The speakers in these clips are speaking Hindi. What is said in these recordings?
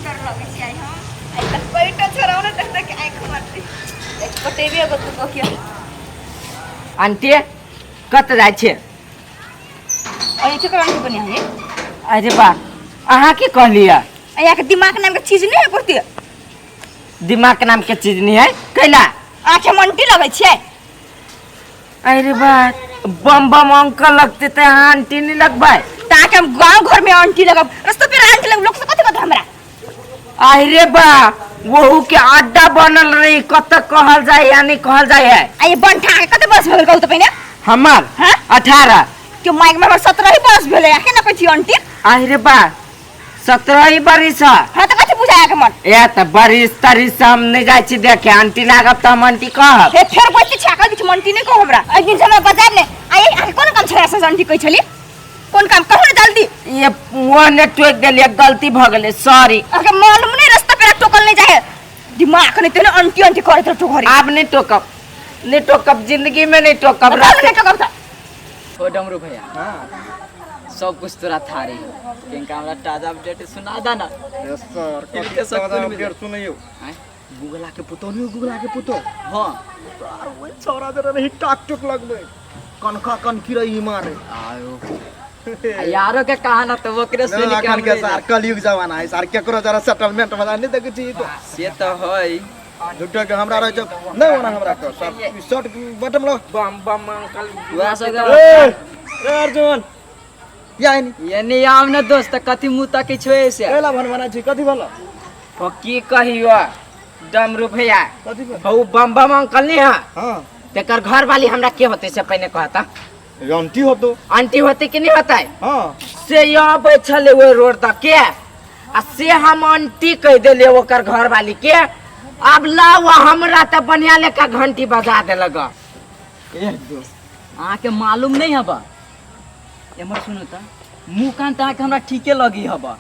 सुंदर लगे छै आई हम आई तक पैटो छोराउ न तक तक आंख मारती एक पटेबे गो तू किया आंटी कत जाय छे आई के करन बनिया है अरे बा अहाँ के कहलिया आया के दिमाग नाम के चीज नहीं है करती दिमाग के नाम के चीज नहीं है कैला आंखें मंटी लगे छै अरे बा बम बम अंकल लगते ते आंटी नहीं लगबाय ताकि हम गांव घर में आंटी लगब रास्ता पे आंटी लग लोग से कथि बता हमरा अरे बा वहू के अड्डा बनल रही कत कहल जाय यानी कहल जाय है आई बनठा के कते बस भेल कहू त पहिने हमर हां 18 के माइक में 17 ही बस भेले के ना कथि आंटी अरे बा 17 ही बरिस हां त कथि बुझाया के मन ए त बरिस तरिस हम नहीं जाय छी देखे आंटी लागब त हम आंटी कहब हे फेर बच्चे छाकल किछ मंटी नहीं कहो हमरा एक दिन समय बता ने आई आके कोन काम छरा से आंटी कहि छली कोन काम कहू ना जल्दी ये वो ने टोक देलिए गलती भ गेले सॉरी अगर मालूम नहीं रास्ता पे टोकल नहीं जाए दिमाग नहीं तेने आंटी आंटी करे तो घरे आप नहीं टोकब जिंदगी में नहीं टोकब रास्ते नहीं टोकब ओ डमरू भैया हां सब कुछ तोरा था रे किनका हमरा ताजा अपडेट सुना दा ना यस सर कते ताजा अपडेट सुनइयो हैं गूगल के पुतो हां यार वो छोरा जरा नहीं टाक टुक लगबे कनखा कनकी रही मारे आयो यारो के कहाना तो ओकरे सुन के हम के सर कलयुग जमाना है सर केकरो जरा सेटलमेंट में नहीं देखे छी तो से तो है झूठो के हमरा रह जो नहीं होना हमरा को सब शॉट बटन लो बम बम अंकल हुआ सगा ए अर्जुन या नहीं ये नहीं आम न दोस्त कथि मुता के छोए से एला भनभना छी कथि भला ओ की कहियो डमरू भैया कथि ओ बम बम अंकल नहीं है हां तेकर घर वाली हमरा के होते से पहले कहता आंटी हो तो आंटी होते कि नहीं होता है हां से यहाँ बैठले वो रोड तक के आ से हम आंटी कह देले ओकर घर वाली के अब लाओ हमरा त बढ़िया लेका घंटी बजा दे लगा ए दोस्त आके मालूम नहीं हबा एमर सुनो त मुंह कान ता के हमरा ठीके लगी हबा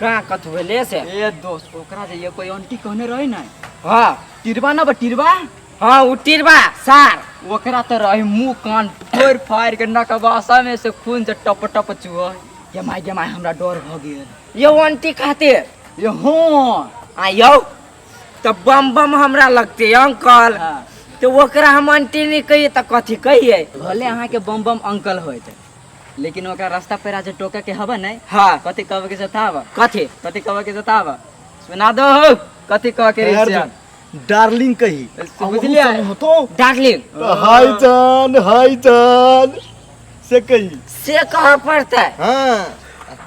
का कथु भेले से ए दोस्त ओकरा जे ये कोई आंटी कहने रही ना हां तिरवा ना बटिरवा हां उटिरबा सार ओकरा त रही मुंह कान फोड़ फाड़ के नकबासा में से खून से टप टप चुआ ये माय हमरा डर भ गेल यो आंटी खाते ये हां आयो त बम बम हमरा लगते अंकल हां तो ओकरा हम आंटी नहीं कहिए त कथि कहिए भले अहाँ के बम बम अंकल होइत लेकिन ओकरा रास्ता पे राजे टोका के हबा नहीं हां कथि कहबे के जतावा कथि कहबे के जतावा सुना दो कथि कह के रे डार्लिंग कही बुझलिए तो डार्लिंग हाय जान से कही से कहाँ पड़ता है हां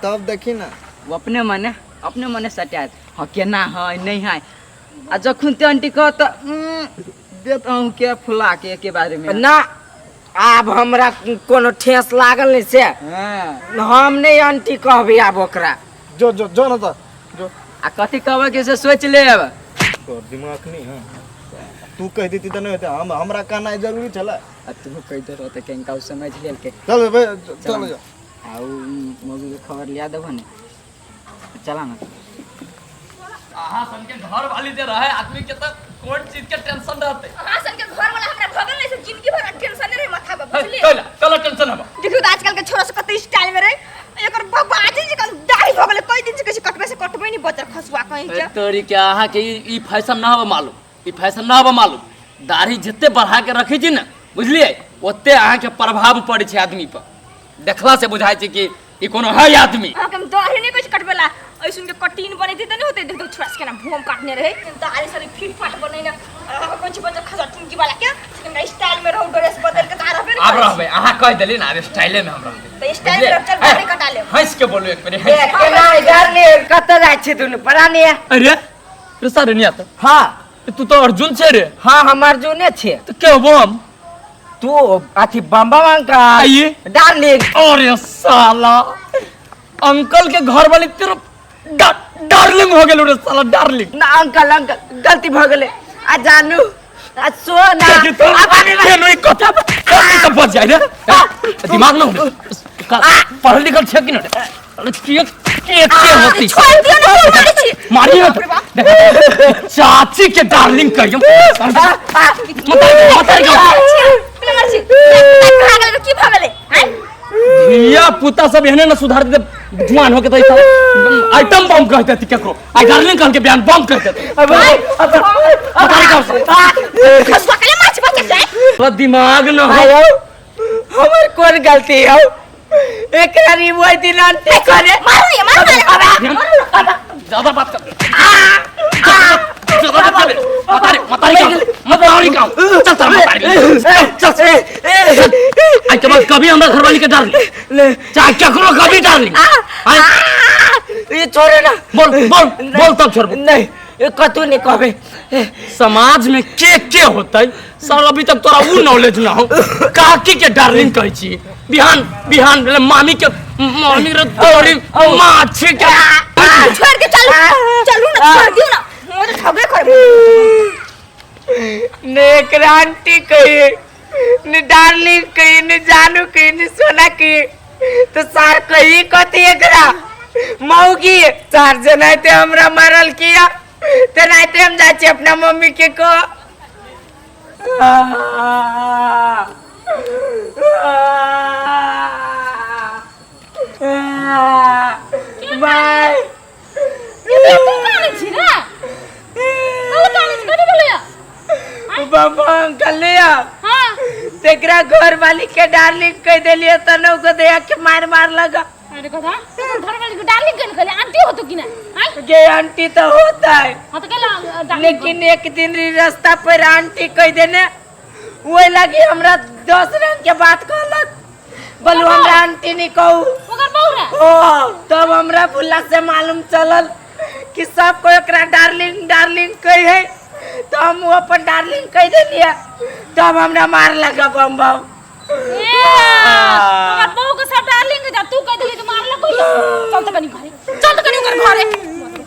तब देखी ना वो अपने मने सटात ह केना है नहीं है आ जखन ते आंटी कह त देत हूं के फुला के बारे में ना आब हमरा कोनो ठेस लागल नहीं से हां हम नहीं आंटी कहबे आब ओकरा जो ना तो जो आ कथि कहबे के से सोच लेब तोर दिमाग नहीं हां तू कह देती तो नहीं होता हमरा कहना जरूरी चला आ तू कह दे रहते केनका समझ लेल के चल बे चल जा आउ मौगी के खबर लिया देबो ने चला ना आहा सन के घर वाली जे रहे आदमी के त कोन चीज के टेंशन रहते हां सन के घर वाला हमरा भगल नहीं से जिंदगी भर टेंशन रहे माथा पे बुझली चलो टेंशन हबा देखो आजकल के छोरा से कते स्टाइल में रहे एकर बाबाजी जी कन दाढ़ी भगले कई दिन से कैसे कटबे से कटबे नहीं बचर खसुआ कहीं के तोरी के आहा के ई फैशन ना हबा मालूम ई फैशन ना हबा मालूम दाढ़ी जत्ते बढ़ा के रखी छी ना बुझलिए ओते आहा के प्रभाव पड़े छै आदमी पर देखला से बुझाय छै कि ई कोनो है आदमी हम दाढ़ी नहीं कैसे कटबेला ऐसन के कटिन बने थी त नहीं होते देख दो छोरा के ना भूम काटने रहे दाढ़ी सारी फिट फाट बने ना कुछ बच्चा खसा टुंकी वाला क्या सेकंड स्टाइल में रहो ड्रेस बदल के तारा पे अब रहबे आहा कह देली ना अब स्टाइले में हम रहबे तो स्टाइल में चल दाढ़ी कटा ले हंस के बोलो एक बार केना डार्लिंग कत जाय छी दुनु पता नहीं है अरे प्रसाद नहीं आता हां तू तो अर्जुन छे रे हां हम अर्जुने छे तो के बम तू अथी बम बम अंकल आइए डार्लिंग अरे साला अंकल के घर वाली तरफ डार्लिंग हो गेल रे साला डार्लिंग ना अंकल गलती भ गेले आ जानू आ सोना अब नहीं कथा तो बच जाए रे दिमाग ना पढ़ल लिखल छे कि ना अरे के होती छोड़ दियो ना मारी छी मारी ना चाची के डार्लिंग कहियो मत मारी छी की भागले हैं धिया पुता सब एहने न सुधार दे जवान होके त आइटम बम कहते ती केकरो आई डार्लिंग कहल के बयान बम कहते ती खसवा के माछ बच जाए तो दिमाग न हो हमर कौन गलती हो एकरा री वो दिन अंते करे ज्यादा बात कर ज्यादा बात कर मतारी का चल चल आई के बाद कभी हमरा घरवाली के डार्लिंग चाहे केकरो कभी डार्लिंग ये छोड़े ना बोल तब छोड़ नहीं कतू नहीं कहबे समाज में के होता है सर अभी तक तोरा वो नॉलेज ना हो काकी के डार्लिंग कहै छी बिहान मामी रे तोरी माछी के छोड़ के चलू ना छोड़ दियो ना मुझे ठगे कर ने क्रांति कही ने डार्लिंग कही ने जानू कही ने सोना कही तो सार कही कथी एकरा मौगी चार जना ते हमरा मारल किया ते नाइते हम जाचे अपना मम्मी के को बाय ये तू काने छी ना कल काने छी कथि बोलया बाबा अंकल लिया हां तेकरा घर वाली के डार्लिंग कह देलिए तनो को दया के मार लगा अरे कथा घर वाली को डार्लिंग कन खले आंटी हो तो कि ना हां ये आंटी तो होता है हां तो कहला लेकिन एक दिन रास्ता पर आंटी कह देने वो लगी हमरा 10 रंग के बात कहलक बोलू हमरा आंटी नहीं कहू मगर बहु रे ओ तब हमरा बुला से मालूम चलल कि सब को एकरा डार्लिंग कह है तो हम वो अपन डार्लिंग कह देलिए तब हमरा मार लगा बम बम मगर बहु को सब डार्लिंग जा तू कह देली तो मार ल कोई चल तो कनी घरे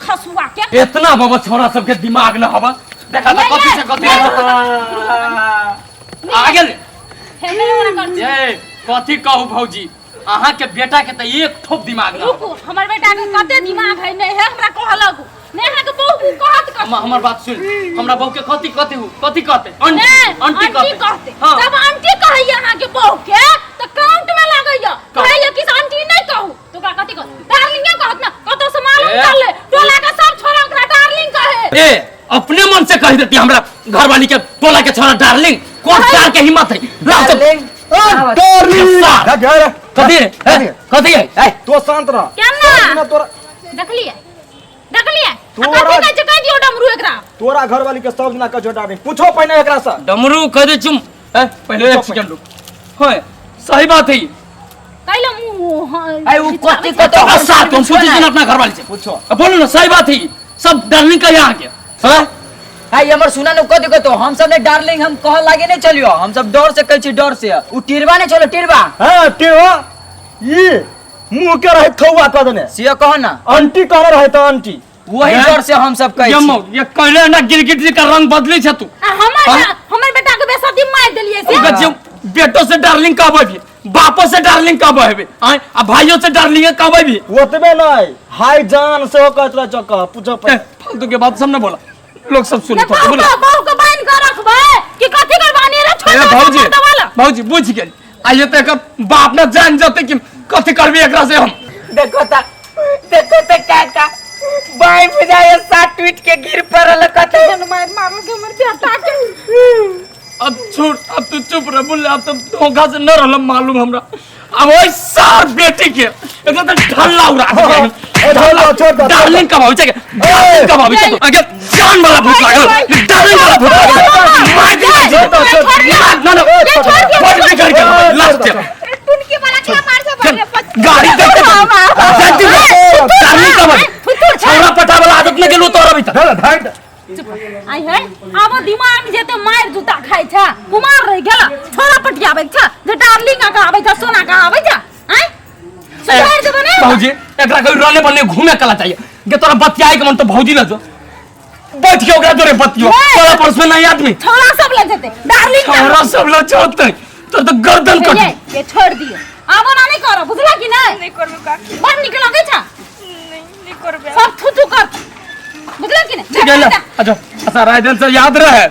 खसुआ के इतना बाबा छोरा सबके दिमाग न हवा देखा तो कथि से कथि आ गेल हेमे वाला कर ए कथि कहू भौजी अहाँ के बेटा के त एक ठोप दिमाग न रुको हमर बेटा के कते दिमाग है नहीं है हमरा कहलक ने है के बहु कहत कर हमर बात सुन हमरा बहू के कथि कहते आंटी कहते हां जब आंटी कहै यहां के बहु के तो काउंट में लागैया कहै कि आंटी नहीं कहू तो का कथि कह डार्लिंग कहत ना कतो से मालूम कर ले टोला के सब छोरा ओकरा डार्लिंग कहे ए अपने मन से कह देती हमरा घरवाली के टोला के छोरा डार्लिंग कौन सार के हिम्मत है डार्लिंग कथी है तो शांत रह केना तोरा देखलिए कथि कह दियो डमरू एकरा तोरा घर वाली के सब जना कह डार्लिंग पूछो पहले एकरा से डमरू कह दे चुम पहले एक सेकंड रुक होय सही बात है कहले मुंह आई वो कथि साथ तुम पूछी जन अपना घरवाली से पूछो बोलो ना सही बात है सब डार्लिंग का यहाँ के हां हाय हमर सुना न कथि कहतो हम सब ने डार्लिंग हम कह लागे नहीं चलियो हम सब डर से कहै छी डर से उ टिरवा नहीं चलो टिरवा हां टिरवा ये मुंह के रहे खौआ कह देने सिया कह ना आंटी कह रहे तो आंटी वही डर से हम सब कहै छी ये कहले ना गिरगिट जी का रंग बदले छ तू हमर बेटा के बेसती मार देलिए से बच्चे बेटो से डार्लिंग कब है बापो से डार्लिंग कब है आ भाइयों से डार्लिंग कब है ओतबे नहीं हाय जान से कहत रह चक्का पूछो फालतू के बात सब न बोला लोग सब सुन बोलो बहु को बांध कर रखबे कि कथि करबानी रे छोटा भौजी बुझ गेल आइए त एक बाप न जान जते कि कथि करबी एकरा से हम देखो त काका बाई बुझाए साथ टूट के गिर पड़ल कते जन मार के मर बेटा के अब छोड़ अब तू चुप रह बोल अब तो धोखा से न रहल मालूम हमरा अब ओइ सार बेटी के एकदम तो ढल्ला उड़ा डार्लिंग का भाव छे डार्लिंग का भाव छे आगे जान वाला भूत लागल डार्लिंग वाला भूत लागल मार दे ना ना बहुत बिगड़ गया लास्ट टुनकी वाला क्या मार से बोले गाड़ी देखते डार्लिंग का भाव छोरा पटा वाला आदत में गेलो तोरा भी त आई है अब दिमाग जेते मार जूता खाइ छ कुमार रह गेला छोरा पटियाबै छ जे डार्लिंग का आबै छ सोना का आबै छ हैं सुधार दे बने भौजी एकरा कोई रहने बने घूमे कला चाहिए के तोरा बतियाई के मन तो भौजी न जो बैठ के ओकरा तोरे बतियो तोरा पर्स में नहीं आदमी छोरा सब ले जेते डार्लिंग छोरा सब ले जोते तो गर्दन कट ये छोड़ दियो अब ना नहीं करो बुझला कि नहीं करबे का बाहर निकल आगे छ नहीं करबे सब थुथु कर बुझला कि नहीं ठीक है ना अच्छा अच्छा रायदन से याद रहे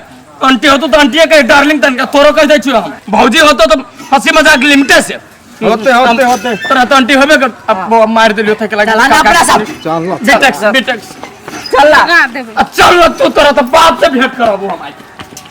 आंटी हो तो आंटी के डार्लिंग तन का तोरो कह दे छु हम भौजी हो तो हंसी मजाक लिमिटे से होते होते होते तोरा तो आंटी होबे कर अब वो मार देलियो थे के लगा चला ना अपना सब चल बेटक्स चल ला ना देबे अब चल तू तोरा तो बाप से भेंट कराबो हम आज